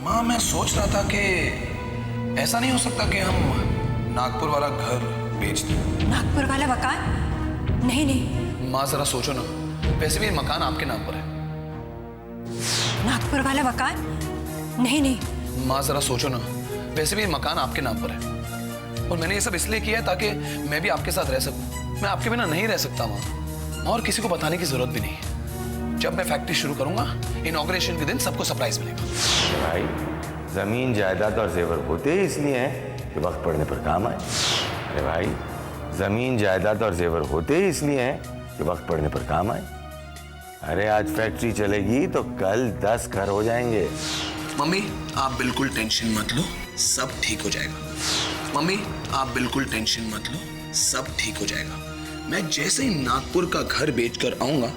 माँ मैं सोच रहा था कि ऐसा नहीं हो सकता कि हम नागपुर वाला घर बेच दें। नागपुर वाला मकान? नहीं नहीं। माँ जरा सोचो ना, वैसे भी मकान आपके नाम पर है। नागपुर वाला मकान? नहीं नहीं। माँ जरा सोचो ना, वैसे भी मकान आपके नाम पर है और मैंने ये सब इसलिए किया है ताकि मैं भी आपके साथ रह सकूं। मैं आपके बिना नहीं रह सकता माँ, और किसी को बताने की जरूरत भी नहीं है। जब मैं फैक्ट्री शुरू करूंगा, इनॉग्रेशन के दिन सबको सरप्राइज मिलेगा। भाई जमीन जायदाद और जेवर होते ही इसलिए हैं कि वक्त पड़ने पर काम आए। अरे भाई जमीन जायदाद और जेवर होते ही इसलिए हैं कि वक्त पड़ने पर काम आए। अरे आज फैक्ट्री चलेगी तो कल 10 घर हो जाएंगे। मम्मी आप बिल्कुल टेंशन मत लो, सब ठीक हो जाएगा। मम्मी आप बिल्कुल टेंशन मत लो, सब ठीक हो जाएगा। मैं जैसे ही नागपुर का घर बेचकर आऊंगा,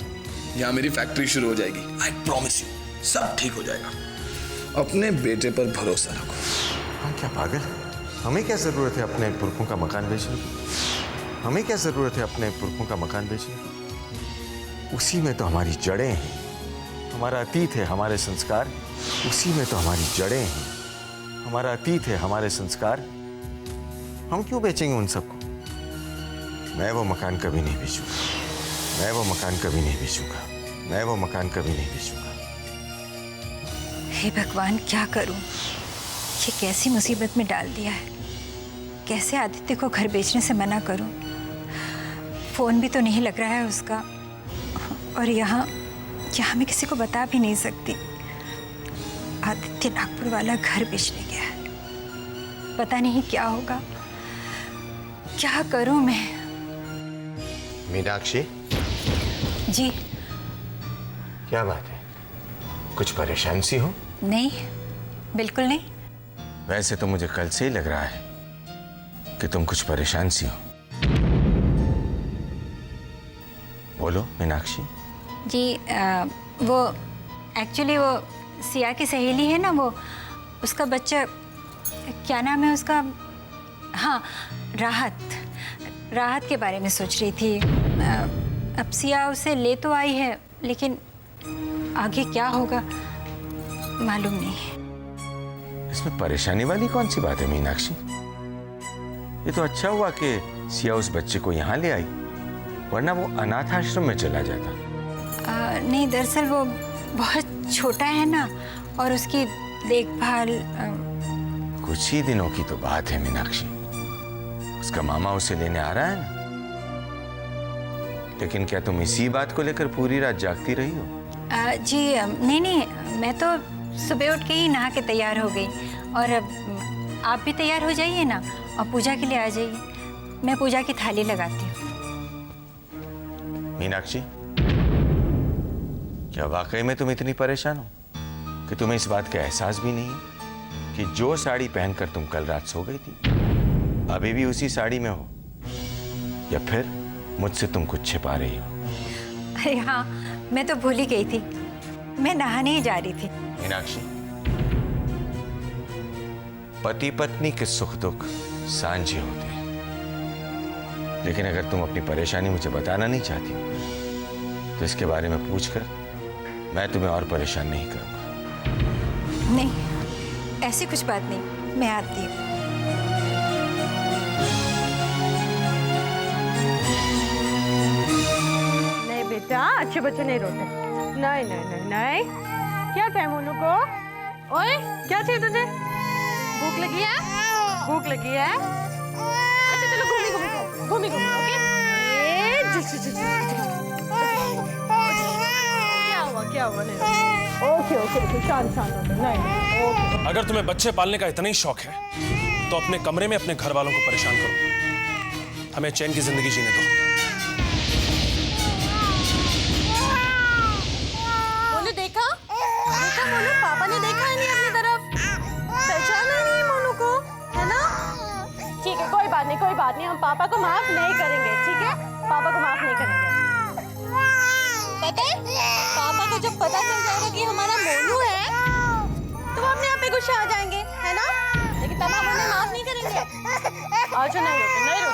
यहाँ मेरी फैक्ट्री शुरू हो जाएगी। आई प्रॉमिस यू, सब ठीक हो जाएगा। अपने बेटे पर भरोसा रखो। हम क्या पागल? हमें क्या जरूरत है अपने पुरखों का मकान बेचने की? हमें क्या जरूरत है अपने पुरखों का मकान बेचने की? उसी में तो हमारी जड़ें हैं, हमारा अतीत है, हमारे संस्कार। उसी में तो हमारी जड़ें हैं, हमारा अतीत है, हमारे संस्कार। हम क्यों बेचेंगे उन सबको? मैं वो मकान कभी नहीं बेचूंगा, मैं वो मकान कभी नहीं बेचूंगा, मैं वो मकान कभी नहीं बेचूंगा। हे भगवान, क्या करूं? ये कैसी मुसीबत में डाल दिया है। कैसे आदित्य को घर बेचने से मना करूं? फोन भी तो नहीं लग रहा है उसका, और यहाँ मैं किसी को बता भी नहीं सकती। आदित्य नागपुर वाला घर बेचने गया है। पता नहीं क्या होगा, क्या करूं मैं? मीनाक्षी जी। क्या बात है? कुछ परेशान सी हो? नहीं, बिल्कुल नहीं। वैसे तो मुझे कल से ही लग रहा है कि तुम कुछ परेशान सी हो। बोलो मीनाक्षी। जी वो एक्चुअली वो सिया की सहेली है ना, वो उसका बच्चा, क्या नाम है उसका? हाँ, राहत के बारे में सोच रही थी। अब सिया उसे ले तो आई है, लेकिन आगे क्या होगा मालूम नहीं। इसमें परेशानी वाली कौन सी बात है मीनाक्षी? ये तो अच्छा हुआ कि सिया उस बच्चे को यहाँ ले आई, वरना वो अनाथ आश्रम में चला जाता। नहीं, दरअसल वो बहुत छोटा है ना, और उसकी देखभाल कुछ ही दिनों की तो बात है मीनाक्षी। उसका मामा उसे लेने आ रहा है ना। लेकिन क्या तुम इसी बात को लेकर पूरी रात जागती रही हो? जी नहीं, मैं तो सुबह उठ के ही नहा के तैयार हो गई। और आप भी तैयार हो जाइए ना, और पूजा के लिए आ जाइए। मैं पूजा की थाली लगाती हूँ। मीनाक्षी, क्या वाकई में तुम इतनी परेशान हो कि तुम्हें इस बात का एहसास भी नहीं है कि जो साड़ी पहनकर तुम कल रात सो गई थी, अभी भी उसी साड़ी में हो, या फिर मुझसे तुम कुछ छिपा रही हो? अरे हाँ, मैं तो भूल ही गई थी, मैं नहाने ही जा रही थी। मीनाक्षी, पति पत्नी के सुख दुख सांझे होते हैं, लेकिन अगर तुम अपनी परेशानी मुझे बताना नहीं चाहती तो इसके बारे में पूछकर मैं तुम्हें और परेशान नहीं करूंगा। नहीं, ऐसी कुछ बात नहीं, मैं आती हूँ। नहीं बेटा, अच्छे बच्चे नहीं रोते। नहीं नहीं नहीं नहीं। क्या क्या मोनू को? ओए, क्या चाहिए तुझे? भूख लगी है? भूख लगी है? अच्छा चलो घूमी ओके? क्या हुआ नहीं? ओके शांत हो जाओ। नहीं ओके। अगर तुम्हें बच्चे पालने का इतना ही शौक है तो अपने कमरे में अपने घर वालों को परेशान करो, हमें चैन की जिंदगी जीने दो। मोनू देखा मोनू, पापा ने देखा है नहीं अपनी तरफ, पहचाना नहीं मोनू को, है ना? ठीक है, कोई बात नहीं, हम पापा को माफ नहीं करेंगे, ठीक है? पापा को माफ नहीं करेंगे। पता है, पापा को जब पता चल जाएगा कि हमारा मोनू है तो वो अपने आप पे गुस्सा आ जाएंगे, है ना? लेकिन तब हम उन्हें माफ नहीं करेंगे। अच्छा नहीं रोते